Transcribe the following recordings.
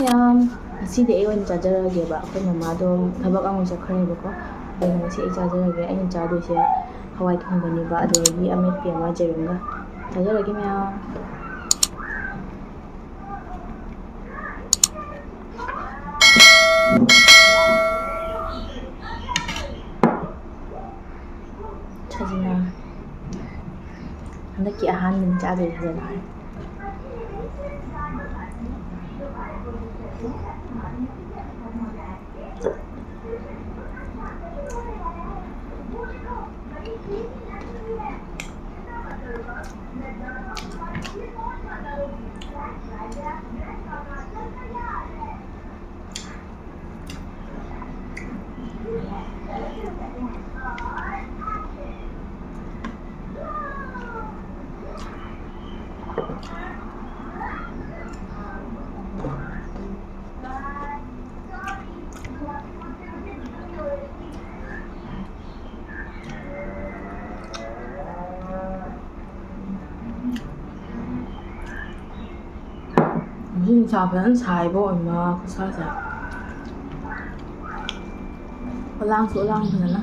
ꯃꯌꯥꯝ ꯉꯁꯤꯗꯤ ꯑꯩ ꯑꯣꯏꯅ ꯆꯥꯖꯔꯒꯦꯕ ꯑꯩꯈꯣꯏ ꯃꯃꯥꯗꯣ ꯊꯕꯛ ꯑꯃ ꯆꯠꯈ꯭ꯔꯦꯕꯀꯣ ꯑꯗꯨꯅ ꯉꯁꯤ ꯑꯩ ꯆꯥꯖꯔꯒꯦ ꯑꯩꯅ ꯆꯥꯗꯣꯏꯁꯦ ꯍꯋꯥꯏ ꯊꯣꯡꯕꯅꯦꯕ ꯑꯗꯨꯗꯒꯤ ꯑꯃꯦꯠꯄꯤ ꯑꯃ ꯖꯦꯔꯨꯝꯒ ꯆꯥꯖꯔꯒꯦ ꯃꯌꯥꯝ ꯁꯖꯤꯅ ꯍꯟꯗꯛꯀꯤ ꯑꯍꯥꯟꯕꯅꯤ ꯆꯥꯗꯣꯏꯁꯦ ꯐꯖꯅ ꯉꯁꯤ ꯅꯨꯡꯁꯥ ꯐꯖꯅ ꯁꯥꯏꯕ ꯑꯣꯏꯃ ꯈꯨꯠꯁꯥꯁꯦ ꯑꯣꯂꯥꯡꯁꯨ ꯑꯣꯂꯥꯡ ꯐꯖꯅ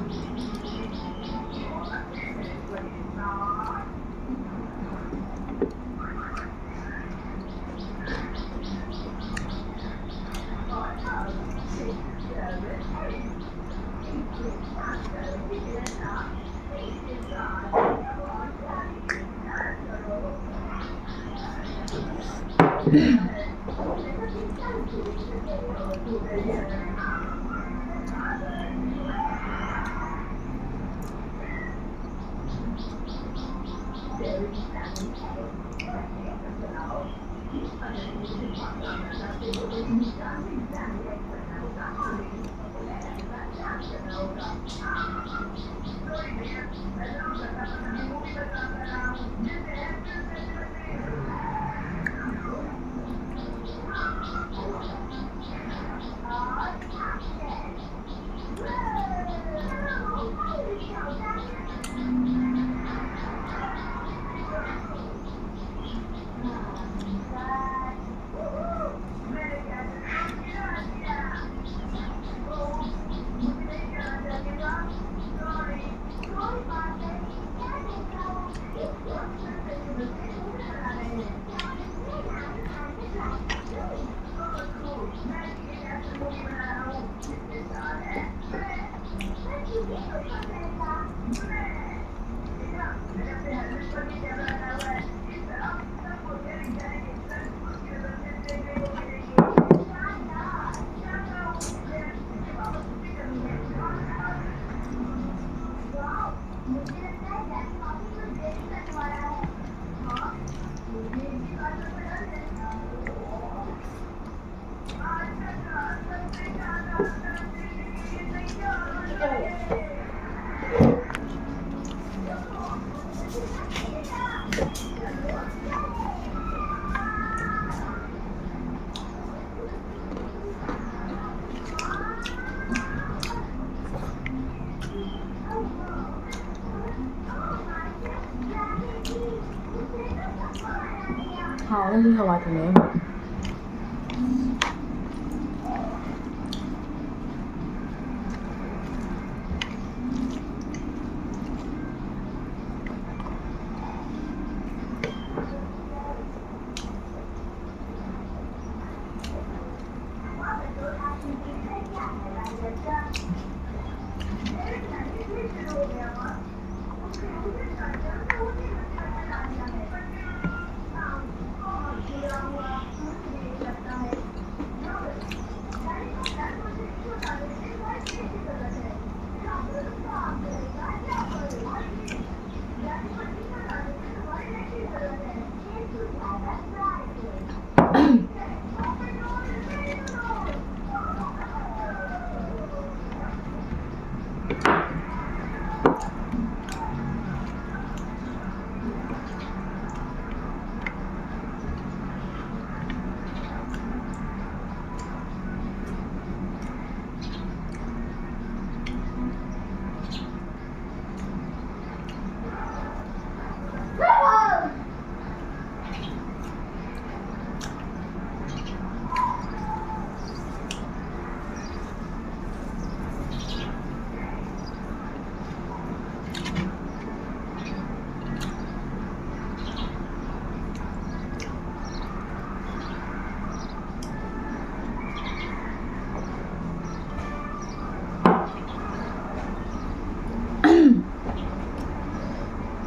하오는 hawai thằng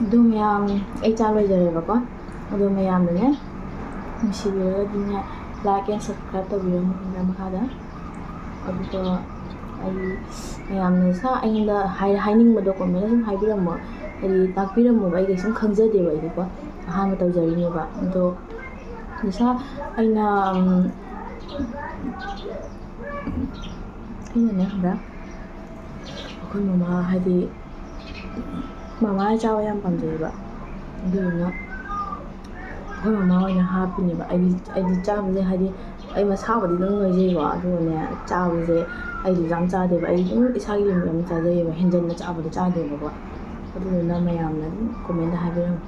ꯑꯗꯨ ꯃꯌꯥꯝ ꯑꯩ ꯆꯥ ꯂꯣꯏꯖꯔꯦꯕꯀꯣ ꯑꯗꯣ ꯃꯌꯥꯝꯅꯅꯦ ꯅꯨꯡꯁꯤꯕꯤꯔꯒꯗꯤꯅꯦ ꯂꯥꯏꯛ ꯑꯦꯟ ꯁꯕꯁꯀ꯭ꯔꯥꯏꯕ ꯇꯧꯕꯤꯔꯝꯃꯨ ꯃꯈꯥꯗ ꯑꯗꯨꯒ ꯑꯩ ꯃꯌꯥꯝꯅ ꯑꯩꯉꯣꯟꯗ ꯍꯥꯏꯅꯤꯡꯕꯗꯣ ꯀꯣꯃꯦꯟꯗ ꯁꯨꯝ ꯍꯥꯏꯕꯤꯔꯝꯃꯣ ꯍꯥꯏꯗꯤ ꯇꯥꯛꯄꯤꯔꯝꯃꯣꯕ ꯑꯩ ꯀꯩꯁꯨꯝ ꯈꯪꯖꯗꯦꯕ ꯑꯩꯗꯤꯀꯣ ꯑꯍꯥꯟꯕ ꯇꯧꯖꯔꯤꯅꯦꯕ ꯑꯗꯣ ꯑꯩꯅꯅꯦ ꯈꯪꯕ꯭ꯔꯥ ꯑꯩꯈꯣই ꯃꯃꯥ ꯍꯥꯏꯗꯤ ꯃꯃꯥꯅ ꯆꯥꯕ ꯌꯥꯝ ꯄꯥꯝꯖꯩꯌꯦꯕ ꯑꯗꯨꯗꯨꯅ ꯑꯩꯈꯣꯏ ꯃꯃꯥ ꯑꯣꯏꯅ ꯍꯥꯞꯄꯤꯅꯦꯕ ꯑꯩꯗꯤ ꯆꯥꯕꯁꯦ ꯍꯥꯏꯗꯤ ꯑꯩ ꯃꯁꯥꯕꯨꯗꯤ ꯑꯗꯨꯝ ꯅꯣꯏꯖꯩꯀꯣ ꯑꯗꯨꯒꯅꯦ ꯆꯥꯕꯁꯦ ꯑꯩꯗꯤ ꯌꯥꯝ ꯆꯥꯗꯦꯕ ꯑꯩ ꯑꯗꯨꯝ ꯏꯁꯥꯒꯤ ꯂꯤꯃꯤꯠ ꯑꯃ ꯆꯥꯖꯩꯌꯦꯕ ꯍꯦꯟꯖꯟꯅ ꯆꯥꯕꯗꯣ ꯆꯥꯗꯦꯕꯀꯣ ꯑꯗꯨꯗꯨꯅ ꯃꯌꯥꯝꯅ ꯑꯗꯨꯝ ꯀꯣꯃꯦꯟꯗ ꯍꯥꯏꯕꯤꯔꯝꯃꯨ